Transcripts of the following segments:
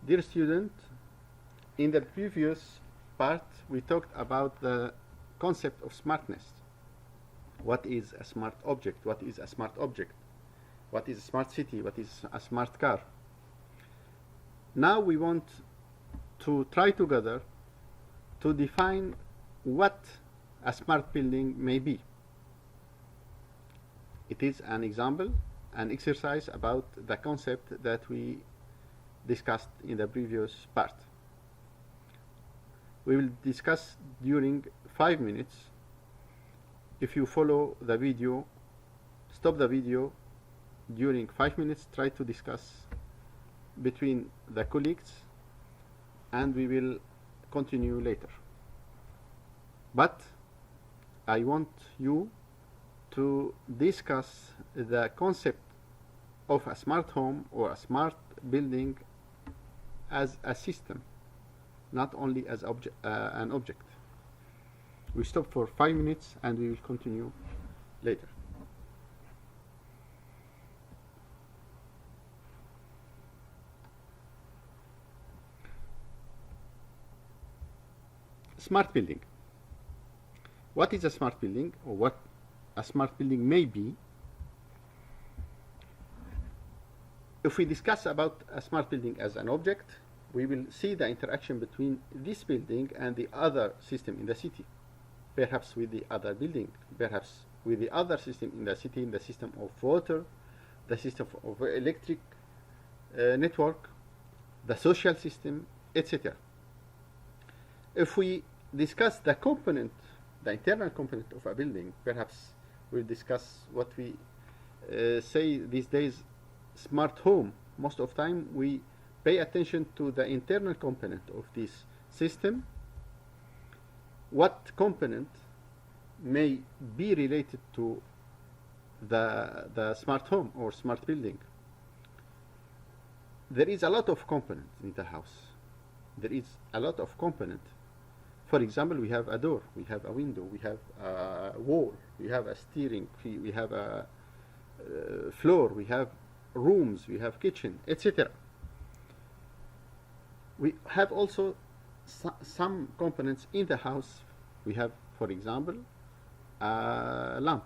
Dear student, in the previous part we talked about the concept of smartness. What is a smart object? What is a smart object? What is a smart city? What is a smart car? Now we want to try together to define what a smart building may be. It is an example, an exercise about the concept that we discussed in the previous part. We will discuss during 5 minutes. If you follow the video, stop the video during 5 minutes, try to discuss between the colleagues, and we will continue later. But I want you to discuss the concept of a smart home or a smart building as a system, not only as an object. We stop for 5 minutes and we will continue later. Smart building. What is a smart building, or what a smart building may be? If we discuss about a smart building as an object, we will see the interaction between this building and the other system in the city, perhaps with the other building, perhaps with the other system in the city, the system of water, the system of electric network, the social system, etc. If we discuss the component, the internal component of a building, perhaps we'll discuss what we say these days smart home. Most of the time we pay attention to the internal component of this system. What component may be related to the smart home or smart building? There is a lot of components in the house. There is a lot of components. For example, we have a door, we have a window, we have a wall, we have a steering, we have a floor, we have rooms, we have kitchen, etc. We have also some components in the house. We have, for example, a lamp,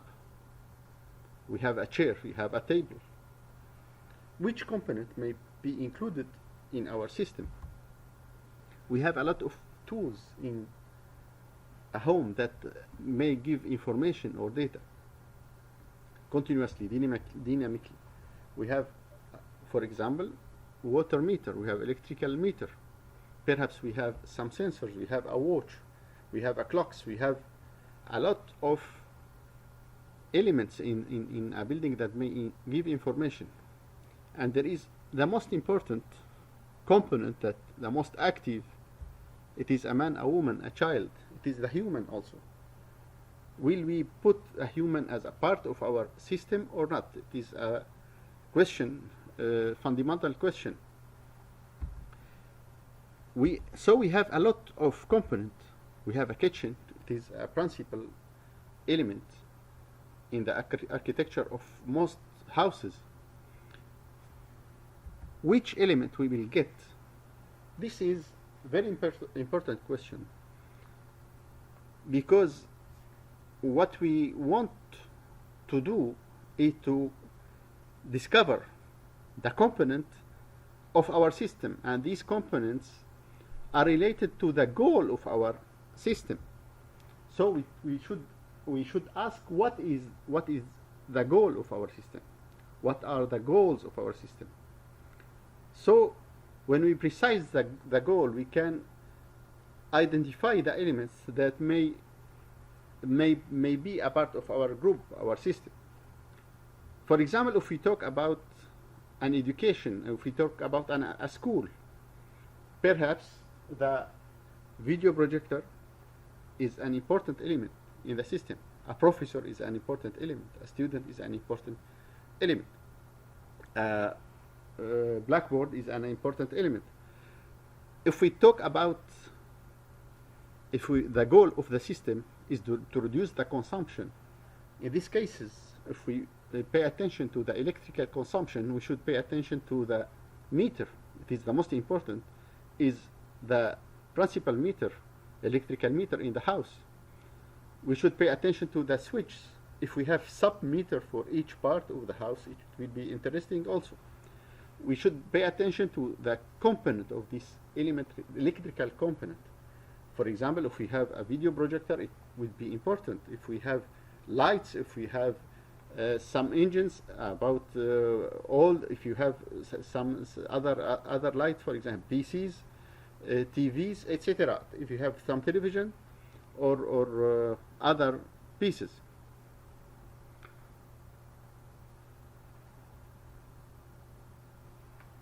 we have a chair, we have a table. Which component may be included in our system? We have a lot of tools in a home that may give information or data continuously, dynamically. We have, for example, water meter, we have electrical meter, perhaps we have some sensors, we have a watch, we have a clocks, we have a lot of elements in a building that may give information. And there is the most important component, that the most active. It is a man, a woman, a child. It is the human also. Will we put a human as a part of our system or not? It is a question, fundamental question. So we have a lot of components. We have a kitchen. It is a principal element in the architecture of most houses. Which element we will get? This is very important question, because what we want to do is to discover the component of our system, and these components are related to the goal of our system. So we should ask what is the goal of our system, what are the goals of our system. So when we precise the goal, we can identify the elements that may be a part of our group, our system. For example, if we talk about an education, if we talk about a school, perhaps the video projector is an important element in the system. A professor is an important element. A student is an important element. Blackboard is an important element. If we talk about, the goal of the system is to reduce the consumption, in these cases, if we pay attention to the electrical consumption, we should pay attention to the meter. it is the most important, is the principal meter, electrical meter in the house. We should pay attention to the switches. If we have sub-meter for each part of the house, it will be interesting also. We should pay attention to the component of this electrical component. For example, if we have a video projector, it will be important. If we have lights, if we have some engines about if you have some other lights, for example, PCs, TVs, etc. If you have some television or other pieces.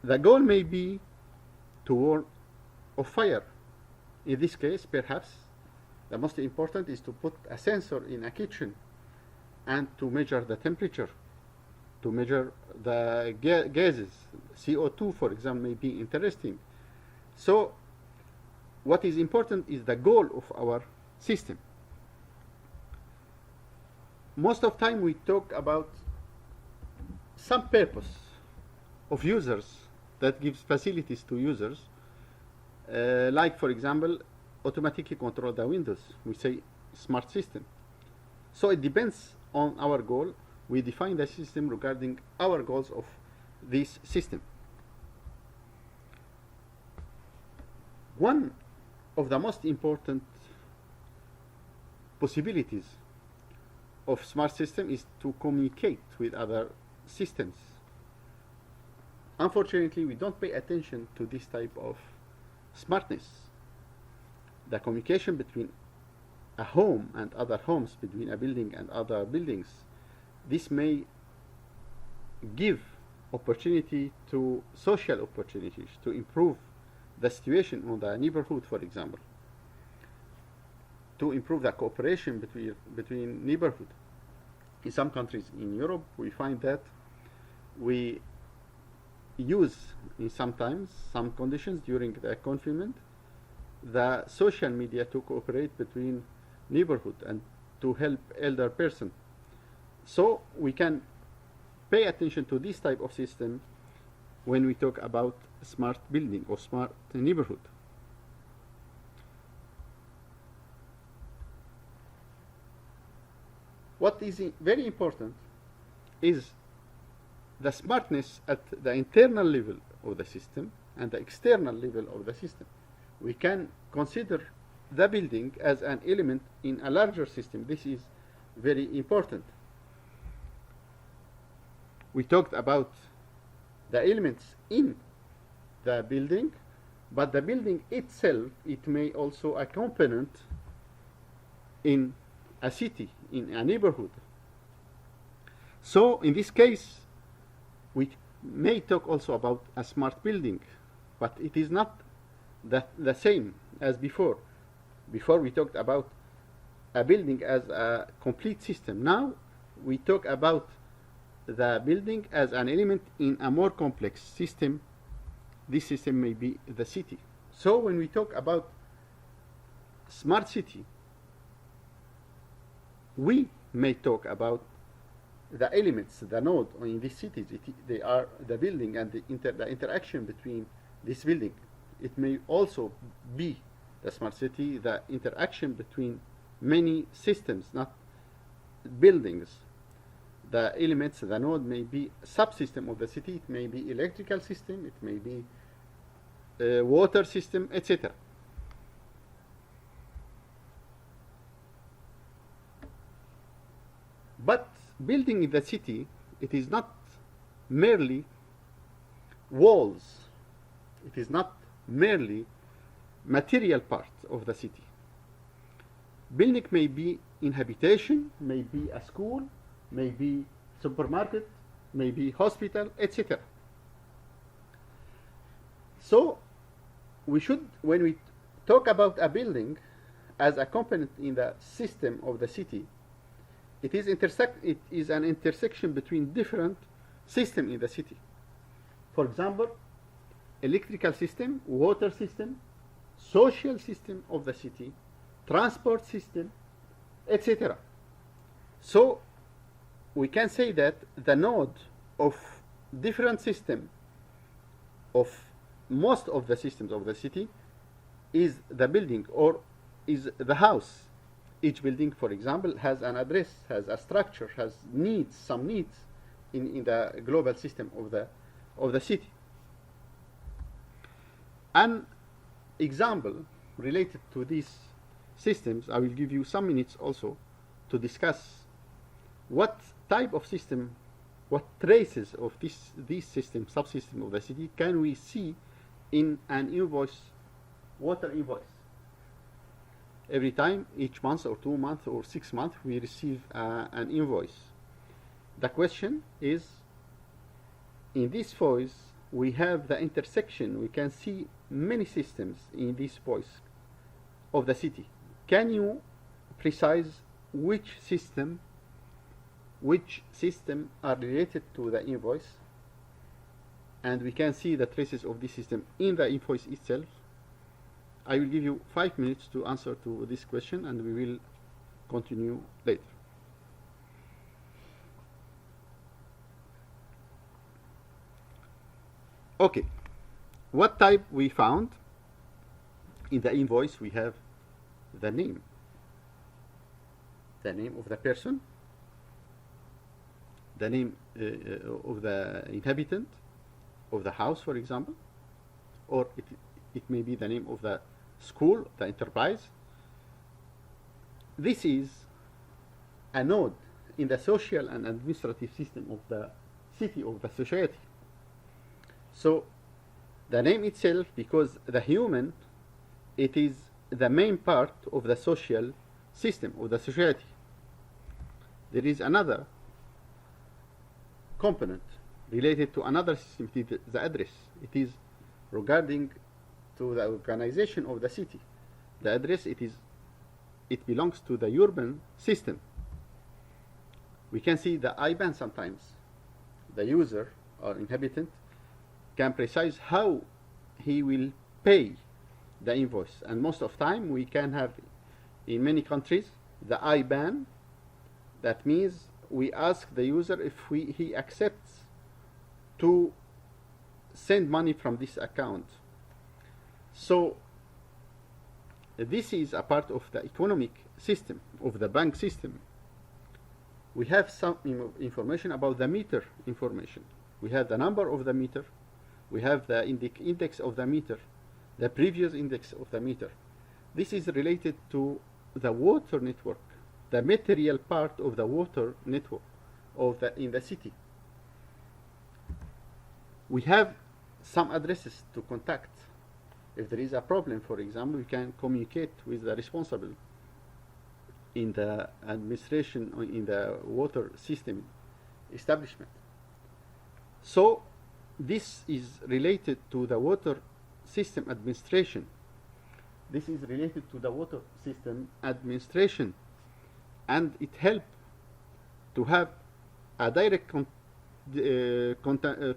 The goal may be to warn of fire. In this case, perhaps, the most important is to put a sensor in a kitchen and to measure the temperature, to measure the gases. CO2, for example, may be interesting. So, what is important is the goal of our system. Most of the time we talk about some purpose of users that gives facilities to users, like, for example, automatically control the windows. We say smart system. So it depends on our goal. We define the system regarding our goals of this system. One of the most important possibilities of smart system is to communicate with other systems. Unfortunately, we don't pay attention to this type of smartness. The communication between a home and other homes, between a building and other buildings, this may give opportunity to social opportunities to improve the situation on the neighborhood, for example, to improve the cooperation between neighborhood. In some countries in Europe, we find that we use, in sometimes, some conditions during the confinement, the social media to cooperate between neighborhood and to help elder person. So we can pay attention to this type of system when we talk about smart building or smart neighborhood. What is very important is the smartness at the internal level of the system and the external level of the system. We can consider the building as an element in a larger system. This is very important. We talked about the elements in the building, but the building itself, it may also a component in a city, in a neighborhood. So in this case, we may talk also about a smart building, but it is not the same as before. Before we talked about a building as a complete system. Now we talk about the building as an element in a more complex system. This system may be the city. So when we talk about smart city, we may talk about the elements, the node in these cities. They are the building and the interaction between this building. It may also be the smart city, the interaction between many systems, not buildings. The elements, the node may be a subsystem of the city. It may be electrical system, it may be water system, etc. But building in the city, it is not merely walls. It is not merely material part of the city. Building may be in habitation, may be a school, may be supermarket, may be hospital, etc. So we should, when we talk about a building as a component in the system of the city, it is an intersection between different systems in the city. For example, electrical system, water system, social system of the city, transport system, etc. So we can say that the node of different system of most of the systems of the city is the building or is the house. Each building, for example, has an address, has a structure, has needs, some needs in the global system of the city. An example related to these systems, I will give you some minutes also to discuss what type of system, what traces of these system, subsystem of the city can we see in an invoice, water invoice. Every time, each month or 2 months or 6 months, we receive an invoice. The question is, in this voice, we have the intersection. We can see many systems in this voice of the city. Can you precise which system are related to the invoice? And we can see the traces of this system in the invoice itself. I will give you 5 minutes to answer to this question, and we will continue later. Okay, what type we found? In the invoice we have the name of the person, the name of the inhabitant of the house, for example, or it may be the name of the school, the enterprise. This is a node in the social and administrative system of the city, of the society. So the name itself, because the human, it is the main part of the social system of the society. There is another component related to another system, it is the address. It is regarding to the organization of the city. The address, it belongs to the urban system. We can see the IBAN sometimes. The user or inhabitant can precise how he will pay the invoice, and most of time we can have in many countries the IBAN. That means we ask the user if he accepts to send money from this account. So this is a part of the economic system, of the bank system. We have some information about the meter information. We have the number of the meter. We have the index of the meter, the previous index of the meter. This is related to the water network, the material part of the water network in the city. We have some addresses to contact. If there is a problem, for example, we can communicate with the responsible in the administration or in the water system establishment. So this is related to the water system administration. This is related to the water system administration, and it helps to have a direct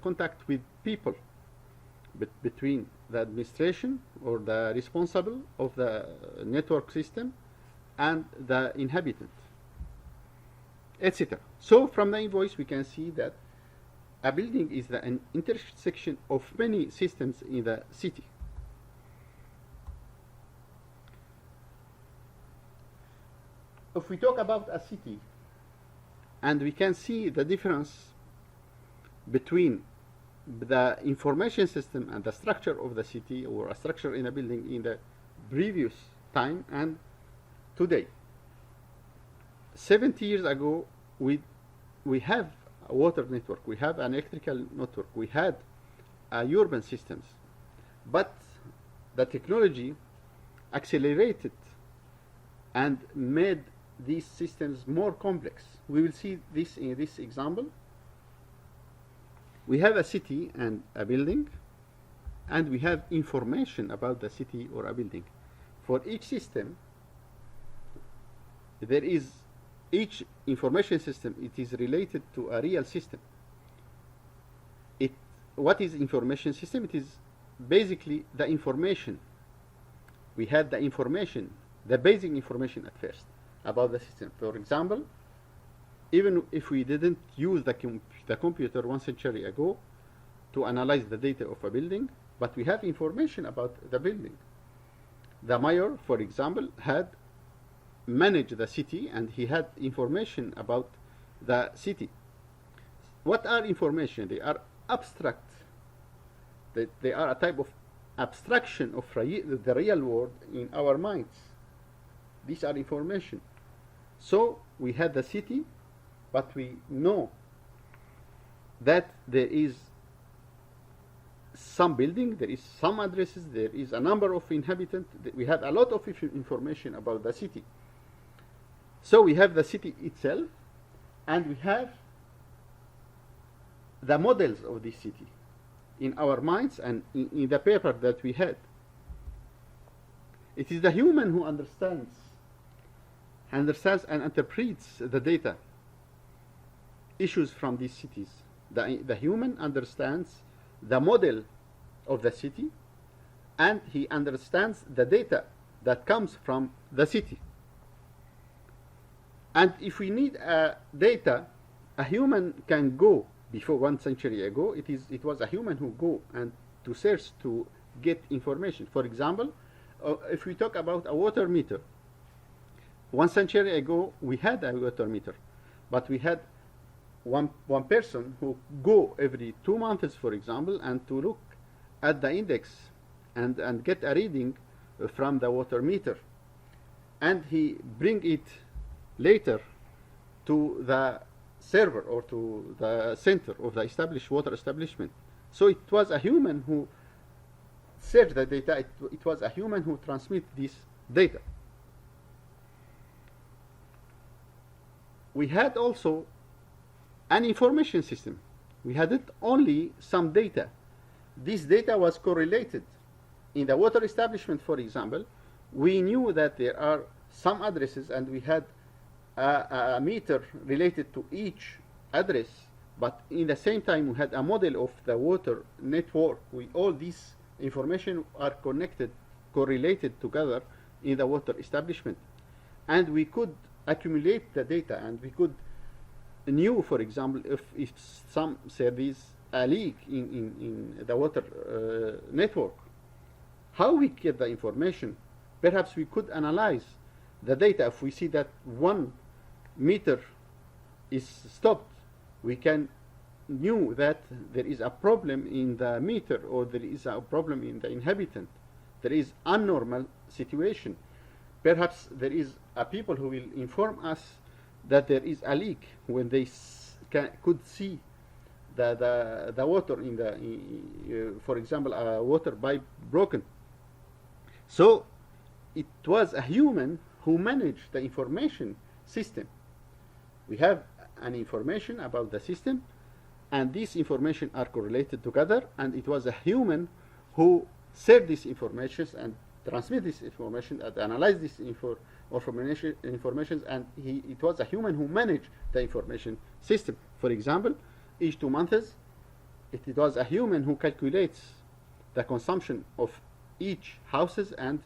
contact with people, between the administration or the responsible of the network system and the inhabitant, etc. So from the invoice we can see that a building is an intersection of many systems in the city. If we talk about a city, and we can see the difference between the information system and the structure of the city, or a structure in a building in the previous time and today. 70 years ago, we have a water network, we have an electrical network, we had urban systems, but the technology accelerated and made these systems more complex. We will see this in this example. We have a city and a building, and we have information about the city or a building. For each system, there is each information system, it is related to a real system. What is information system? It is basically the information. We had the information, the basic information at first about the system. For example, even if we didn't use the computer 1 century ago to analyze the data of a building, but we have information about the building. The mayor, for example, had managed the city, and he had information about the city. What are information? They are abstract. They are a type of abstraction of the real world in our minds. These are information. So we had the city, but we know that there is some building, there is some addresses, there is a number of inhabitants. We have a lot of information about the city. So we have the city itself, and we have the models of this city in our minds and in the paper that we had. It is the human who understands and interprets the data issues from these cities. The human understands the model of the city, and he understands the data that comes from the city. And if we need data, a human can go. Before 1 century ago, it was a human who go and to search to get information. For example, if we talk about a water meter, 1 century ago we had a water meter, but we had one person who go every 2 months, for example, and to look at the index and get a reading from the water meter, and he bring it later to the server or to the center of the water establishment. So it was a human who searched the data. It was a human who transmit this data. We had also an information system. We had only some data. This data was correlated. In the water establishment, for example, we knew that there are some addresses, and we had a meter related to each address, but in the same time we had a model of the water network. All these information are connected, correlated together in the water establishment, and we could accumulate the data, and we could knew, for example, if there is a leak in the water network, how we get the information. Perhaps we could analyze the data. If we see that 1 meter is stopped, we can knew that there is a problem in the meter, or there is a problem in the inhabitant. There is a normal situation. Perhaps there is a people who will inform us that there is a leak when they could see the water in the, for example, a water pipe broken. So it was a human who managed the information system. We have an information about the system, and these information are correlated together, and it was a human who saved these informations and transmit this information and analyze this information, and it was a human who managed the information system. For example, each 2 months, it was a human who calculates the consumption of each houses and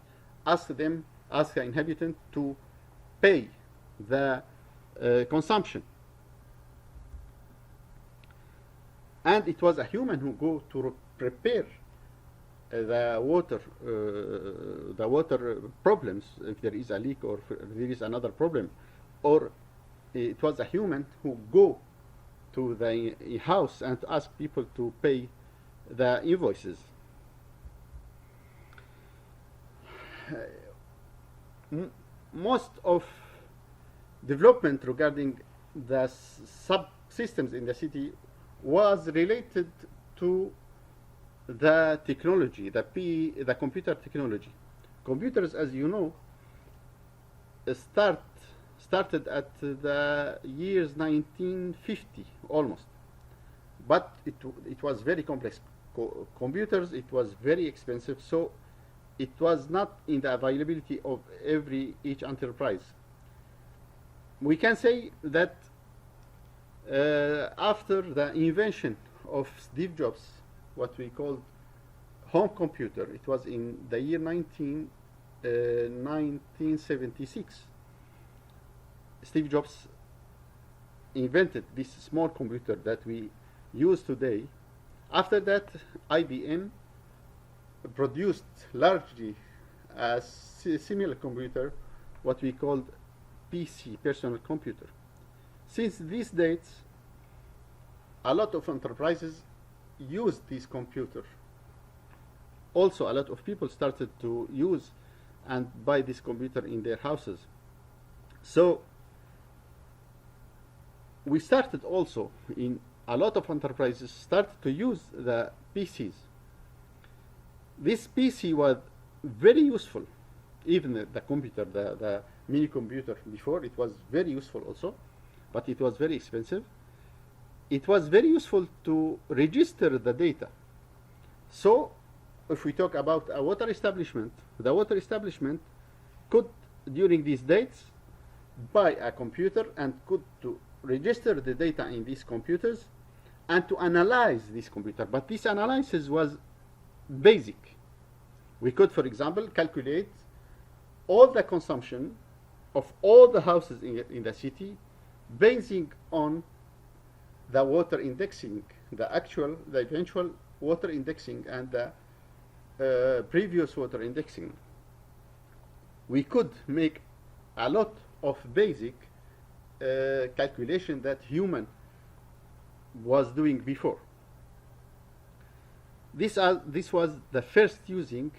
ask the inhabitant to pay the consumption. And it was a human who go to prepare the water problems, if there is a leak or if there is another problem, or it was a human who go to the house and to ask people to pay the invoices. Most of development regarding the subsystems in the city was related to the technology, the computer technology. Computers, as you know, started at the years 1950 almost, but it was very complex. Computers, it was very expensive, so it was not in the availability of each enterprise. We can say that after the invention of Steve Jobs, what we call home computer, it was in the year 1976. Steve Jobs invented this small computer that we use today. After that, IBM produced largely a similar computer, what we called PC, personal computer. Since these dates, a lot of enterprises use this computer. Also, a lot of people started to use and buy this computer in their houses. So we started also in a lot of enterprises started to use the PCs. This PC was very useful. Even the computer, the mini computer before, it was very useful also, but it was very expensive. It was very useful to register the data. So if we talk about a water establishment, the water establishment could, during these dates, buy a computer and could to register the data in these computers and to analyze this computer. But this analysis was basic. We could, for example, calculate all the consumption of all the houses in the city basing on the water indexing, the eventual water indexing and the previous water indexing. We could make a lot of basic calculation that human was doing before. This was the first using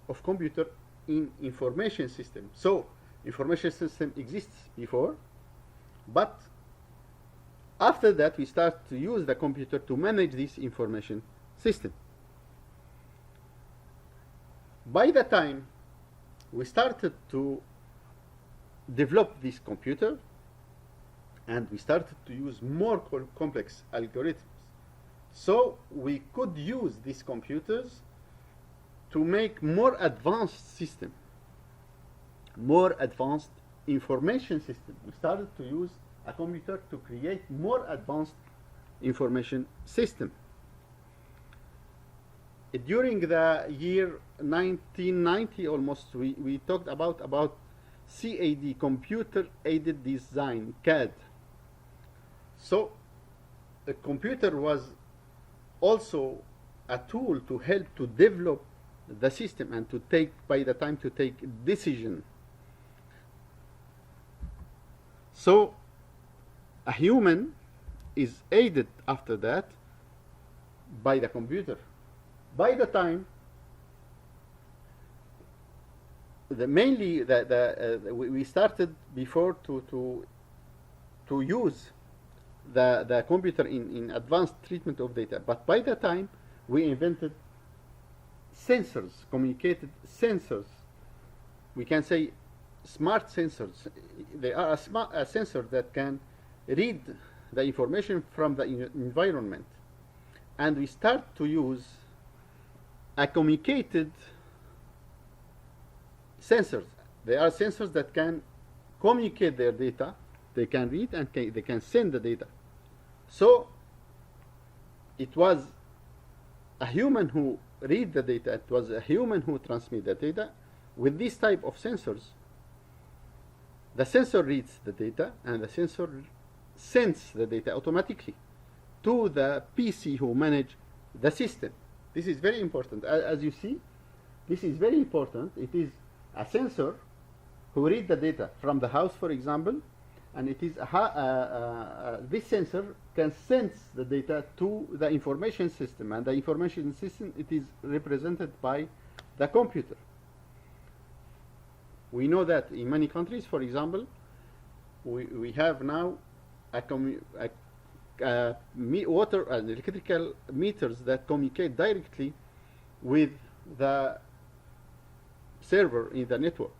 of computer in information system. So information system exists before, but after that we start to use the computer to manage this information system. By the time we started to develop this computer and we started to use more complex algorithms, so we could use these computers to make more advanced system, more advanced information system. We started to use a computer to create more advanced information system. During the year 1990 almost, we talked about CAD, computer aided design, CAD. So the computer was also a tool to help to develop the system and to take, by the time, to take decision. So a human is aided after that by the computer. By the time we started before to use the computer in advanced treatment of data, but by the time we invented sensors, communicated sensors, we can say smart sensors. They are a sensor that can read the information from the environment, and we start to use a communicated sensors. They are sensors that can communicate their data. They can read and they can send the data. So it was a human who read the data. It was a human who transmit the data. With this type of sensors, the sensor reads the data and the sensor sends the data automatically to the PC who manage the system. This is very important. As you see, this is very important. It is a sensor who read the data from the house, for example, and it is this sensor can sense the data to the information system, and the information system, it is represented by the computer. We know that in many countries, for example, we have now water and electrical meters that communicate directly with the server in the network.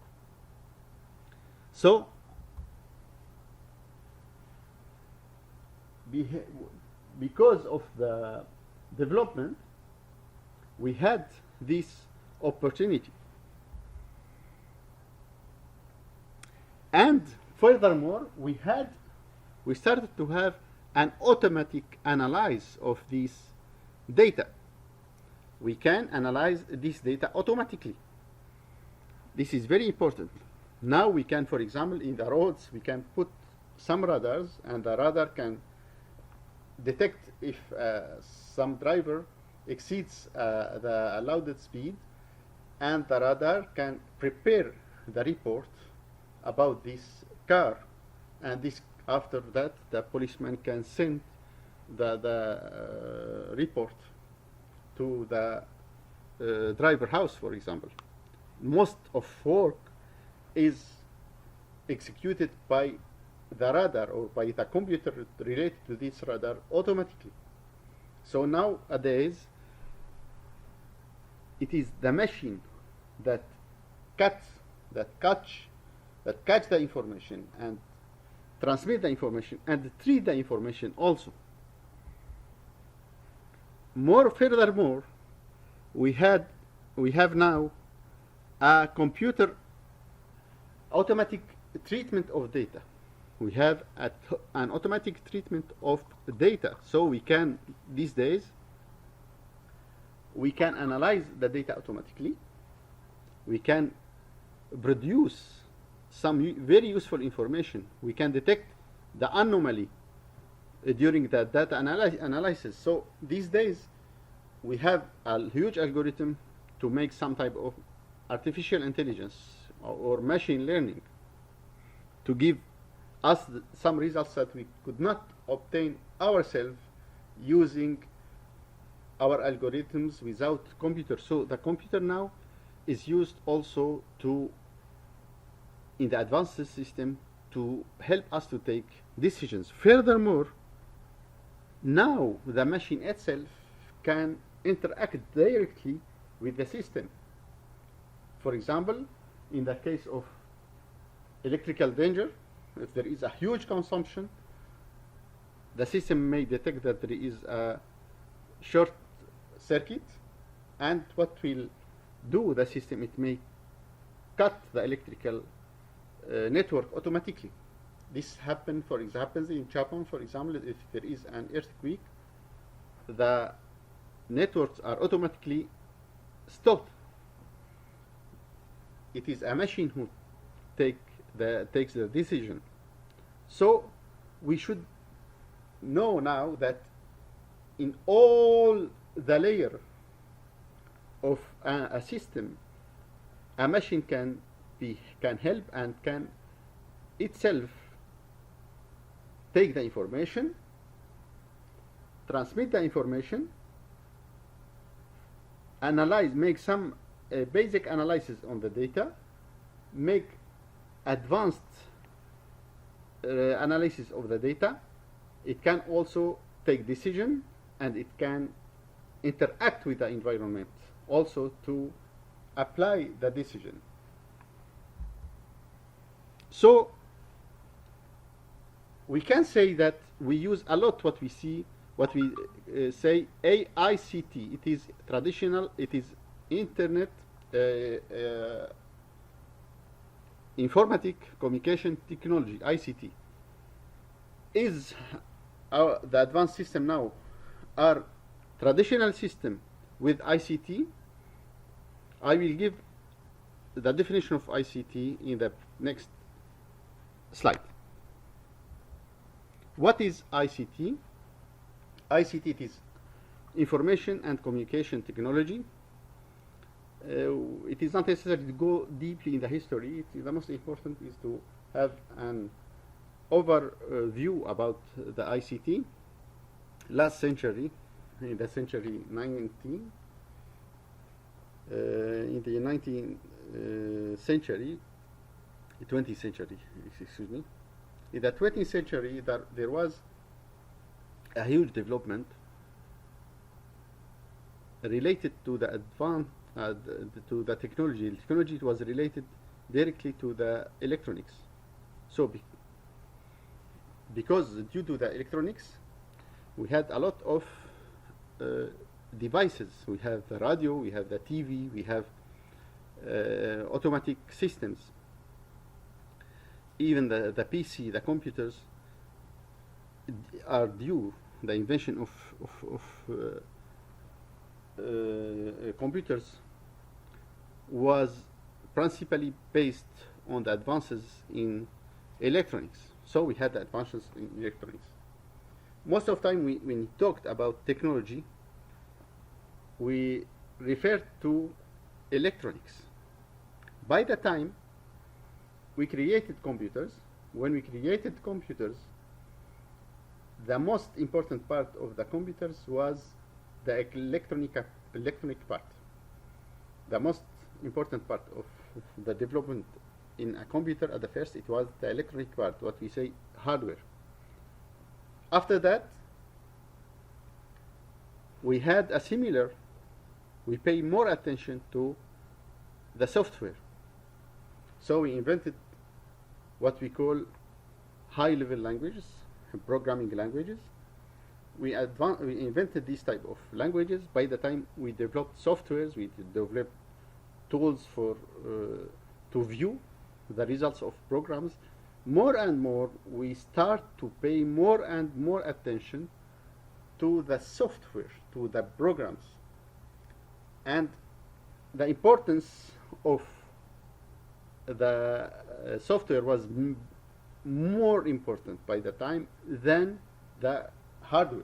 So because of the development, we had this opportunity. And furthermore, we started to have an automatic analysis of this data. We can analyze this data automatically. This is very important. Now we can, for example, in the roads, we can put some radars, and the radar can detect if some driver exceeds the allowed speed, and the radar can prepare the report about this car, and this after that the policeman can send the report to the driver house, for example. Most of work is executed by the radar or by the computer related to this radar automatically. So nowadays it is the machine that catch the information and transmit the information and treat the information also. Furthermore, we have now a computer automatic treatment of data. We have an automatic treatment of data, so we can these days we can analyze the data automatically. We can produce some very useful information. We can detect the anomaly during the data analysis. So these days we have a huge algorithm to make some type of artificial intelligence or machine learning to give us some results that we could not obtain ourselves using our algorithms without computer. So the computer now is used also in the advanced system to help us to take decisions. Furthermore, now the machine itself can interact directly with the system. For example, in the case of electrical danger, if there is a huge consumption, the system may detect that there is a short circuit, and what will do the system, it may cut the electrical network automatically. This happens in Japan, for example. If there is an earthquake, the networks are automatically stopped. It is a machine who takes the decision. So we should know now that in all the layer of a system, a machine can help and can itself take the information, transmit the information, analyze, make some basic analysis on the data, make advanced analysis of the data. It can also take decision, and it can interact with the environment also to apply the decision. So we can say that we use a lot what we say AICT. It is traditional, it is Internet Informatic Communication Technology, ICT. Is the advanced system now our traditional system with ICT? I will give the definition of ICT in the next slide. What is ICT? ICT, it is Information and Communication Technology. It is not necessary to go deeply in the history. The most important is to have an overview about the ICT. Last century, in the century 19, in the 19th century, 20th century, excuse me. In the 20th century, there was a huge development related to the to the technology. The technology was related directly to the electronics. So because due to the electronics, we had a lot of devices. We have the radio, we have the TV, we have automatic systems. Even the PC, the computers are due. The invention of computers was principally based on the advances in electronics. So we had the advances in electronics. Most of the time when we talked about technology, we referred to electronics. By the time we created computers, when we created computers, the most important part of the computers was the electronic part. The most important part of the development in a computer at the first, it was the electronic part, what we say hardware. After that, we had a similar, we pay more attention to the software. So we invented what we call high-level languages, programming languages. We invented these type of languages. By the time we developed softwares, we developed tools for to view the results of programs. More and more, we start to pay more and more attention to the software, to the programs. And the importance of the software was more important by the time than the hardware.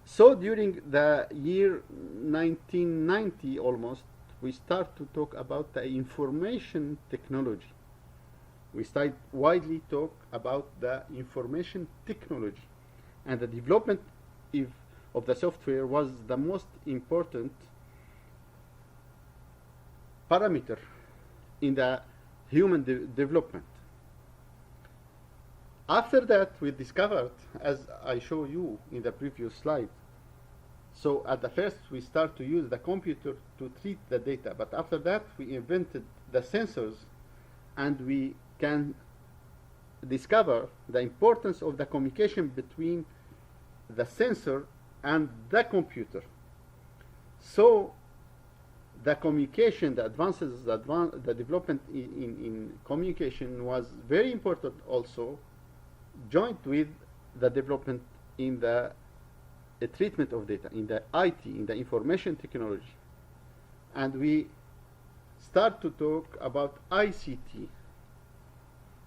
So during the year 1990 almost, we start to talk about the information technology. We start widely talk about the information technology, and the development of the software was the most important parameter in the human development. After that, we discovered, as I showed you in the previous slide, so at the first we start to use the computer to treat the data, but after that we invented the sensors, and we can discover the importance of the communication between the sensor and the computer. So the communication, the advances, the development in communication was very important also, joined with the development in the treatment of data, in the IT, in the information technology. And we start to talk about ICT,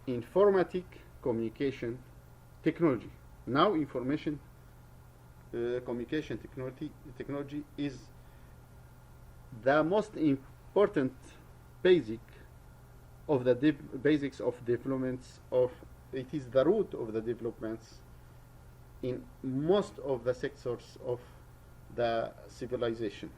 informatic communication technology. Now information communication technology is the most important basics of developments of, it is the root of the developments in most of the sectors of the civilization.